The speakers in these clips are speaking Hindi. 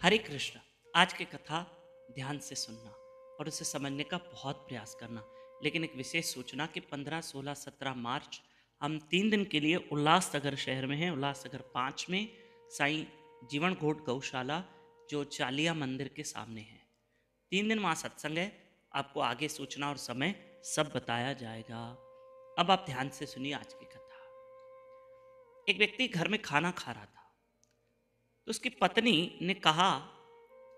हरे कृष्ण। आज की कथा ध्यान से सुनना और उसे समझने का बहुत प्रयास करना। लेकिन एक विशेष सूचना कि 15, 16, 17 मार्च हम 3 दिन के लिए उल्लासनगर शहर में हैं। उल्लासनगर 5 में साईं जीवन घोट गौशाला जो चालिया मंदिर के सामने है। 3 दिन वहाँ सत्संग है। आपको आगे सूचना और समय सब बताया जाएगा। अब आप ध्यान से सुनिए आज की कथा। एक व्यक्ति घर में खाना खा रहा था तो उसकी पत्नी ने कहा,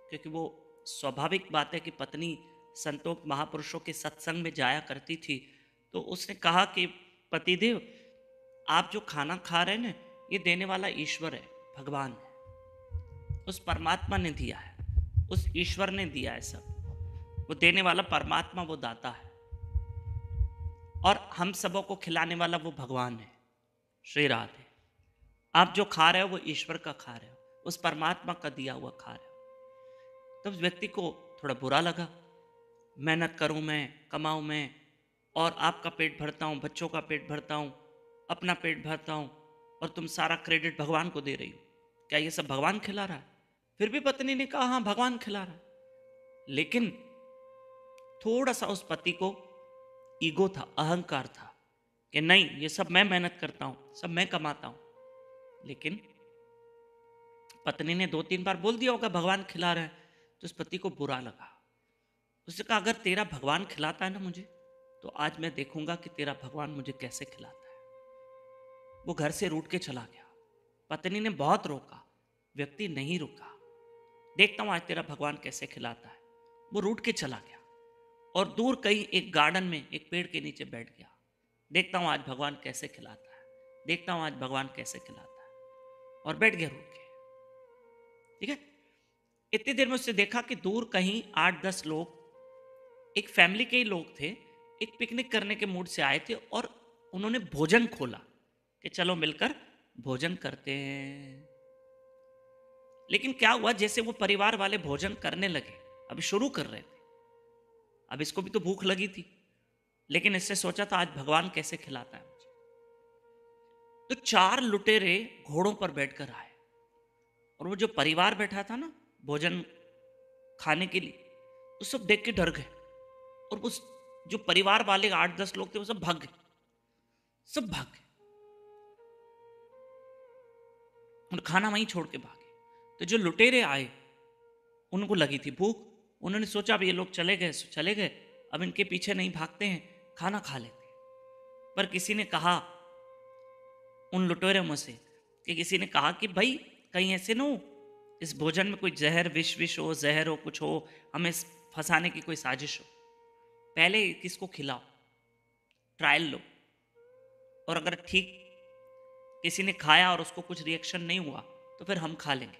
क्योंकि वो स्वाभाविक बात है कि पत्नी संतों महापुरुषों के सत्संग में जाया करती थी, तो उसने कहा कि पतिदेव, आप जो खाना खा रहे हैं ना, ये देने वाला ईश्वर है, भगवान है। उस परमात्मा ने दिया है, उस ईश्वर ने दिया है सब। वो देने वाला परमात्मा, वो दाता है, और हम सबों को खिलाने वाला वो भगवान है। श्री राधे। आप जो खा रहे हो वो ईश्वर का खा रहे हो, उस परमात्मा का दिया हुआ खा रहे हो। तब व्यक्ति को थोड़ा बुरा लगा। मेहनत करूं मैं, कमाऊं मैं, और आपका पेट भरता हूं, बच्चों का पेट भरता हूं, अपना पेट भरता हूं, और तुम सारा क्रेडिट भगवान को दे रही हो। क्या ये सब भगवान खिला रहा है? फिर भी पत्नी ने कहा, हाँ भगवान खिला रहा है। लेकिन थोड़ा सा उस पति को ईगो था, अहंकार था कि नहीं, ये सब मैं मेहनत करता हूं, सब मैं कमाता हूं। लेकिन पत्नी ने 2-3 बार बोल दिया होगा भगवान खिला रहे हैं, तो उस पति को बुरा लगा। उसने कहा, अगर तेरा भगवान खिलाता है ना मुझे, तो आज मैं देखूंगा कि तेरा भगवान मुझे कैसे खिलाता है। वो घर से रूठ के चला गया। पत्नी ने बहुत रोका, व्यक्ति नहीं रुका। देखता हूं आज तेरा भगवान कैसे खिलाता है। वो रूठ के चला गया और दूर कहीं एक गार्डन में एक पेड़ के नीचे बैठ गया। देखता हूं आज भगवान कैसे खिलाता है, देखता हूं आज भगवान कैसे खिलाता है, और बैठ गया रूठ के। ठीक है। इतनी देर में उसने देखा कि दूर कहीं 8-10 लोग, एक फैमिली के ही लोग थे, एक पिकनिक करने के मूड से आए थे, और उन्होंने भोजन खोला कि चलो मिलकर भोजन करते हैं। लेकिन क्या हुआ, जैसे वो परिवार वाले भोजन करने लगे, अभी शुरू कर रहे थे, अब इसको भी तो भूख लगी थी, लेकिन इससे सोचा था आज भगवान कैसे खिलाता है मुझे। तो 4 लुटेरे घोड़ों पर बैठकर आए, और वो जो परिवार बैठा था ना भोजन खाने के लिए, वो सब देख के डर गए। और उस जो परिवार वाले 8-10 लोग थे वो सब भाग गए, सब भाग गए, और खाना वहीं छोड़ के भागे। तो जो लुटेरे आए, उनको लगी थी भूख। उन्होंने सोचा अब ये लोग चले गए, अब इनके पीछे नहीं भागते हैं, खाना खा लेते हैं। पर किसी ने कहा, उन लुटेरों में से कि किसी ने कहा कि भाई कहीं ऐसे ना हो इस भोजन में कोई जहर विष हो, जहर हो, कुछ हो, हमें फंसाने की कोई साजिश हो। पहले किसको खिलाओ, ट्रायल लो, और अगर ठीक किसी ने खाया और उसको कुछ रिएक्शन नहीं हुआ तो फिर हम खा लेंगे,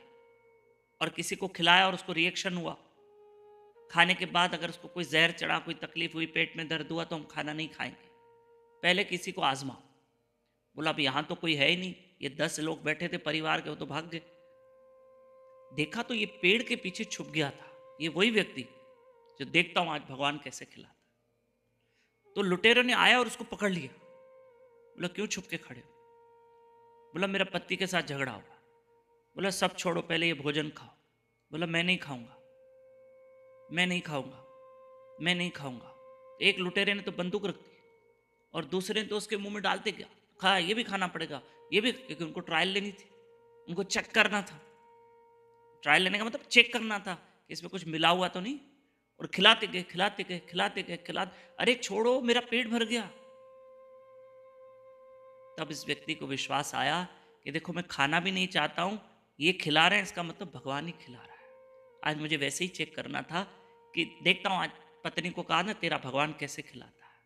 और किसी को खिलाया और उसको रिएक्शन हुआ, खाने के बाद अगर उसको कोई जहर चढ़ा, कोई तकलीफ हुई, पेट में दर्द हुआ, तो हम खाना नहीं खाएंगे। पहले किसी को आजमाओ। बोला अब यहां तो कोई है ही नहीं, ये 10 लोग बैठे थे परिवार के, वो तो भाग गए। देखा तो ये पेड़ के पीछे छुप गया था, ये वही व्यक्ति जो देखता हूं आज भगवान कैसे खिलाता। तो लुटेरों ने आया और उसको पकड़ लिया। बोला क्यों छुप के खड़े हो? बोला मेरा पति के साथ झगड़ा हुआ। बोला सब छोड़ो, पहले ये भोजन खाओ। बोला मैं नहीं खाऊंगा, मैं नहीं खाऊंगा, मैं नहीं खाऊंगा। एक लुटेरे ने तो बंदूक रख दी, और दूसरे ने तो उसके मुंह में डालते गया, खा, ये भी खाना पड़ेगा, ये भी, क्योंकि उनको ट्रायल लेनी थी, उनको चेक करना था। ट्रायल लेने का मतलब चेक करना था कि इसमें कुछ मिला हुआ तो नहीं। और खिलाते गए, खिलाते गए, खिलाते गए, अरे छोड़ो मेरा पेट भर गया। तब इस व्यक्ति को विश्वास आया कि देखो मैं खाना भी नहीं चाहता हूं, ये खिला रहे हैं, इसका मतलब भगवान ही खिला रहा है। आज मुझे वैसे ही चेक करना था कि देखता हूं आज। पत्नी को कहा ना तेरा भगवान कैसे खिलाता है,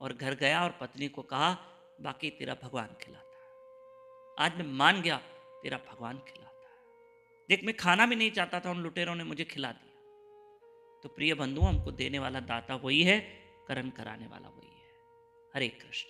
और घर गया और पत्नी को कहा बाकी तेरा भगवान खिलाता है। आज मैं मान गया तेरा भगवान खिलाता है। देख मैं खाना भी नहीं चाहता था, उन लुटेरों ने मुझे खिला दिया। तो प्रिय बंधु, हमको देने वाला दाता वही है, कर्म कराने वाला वही है। हरे कृष्ण।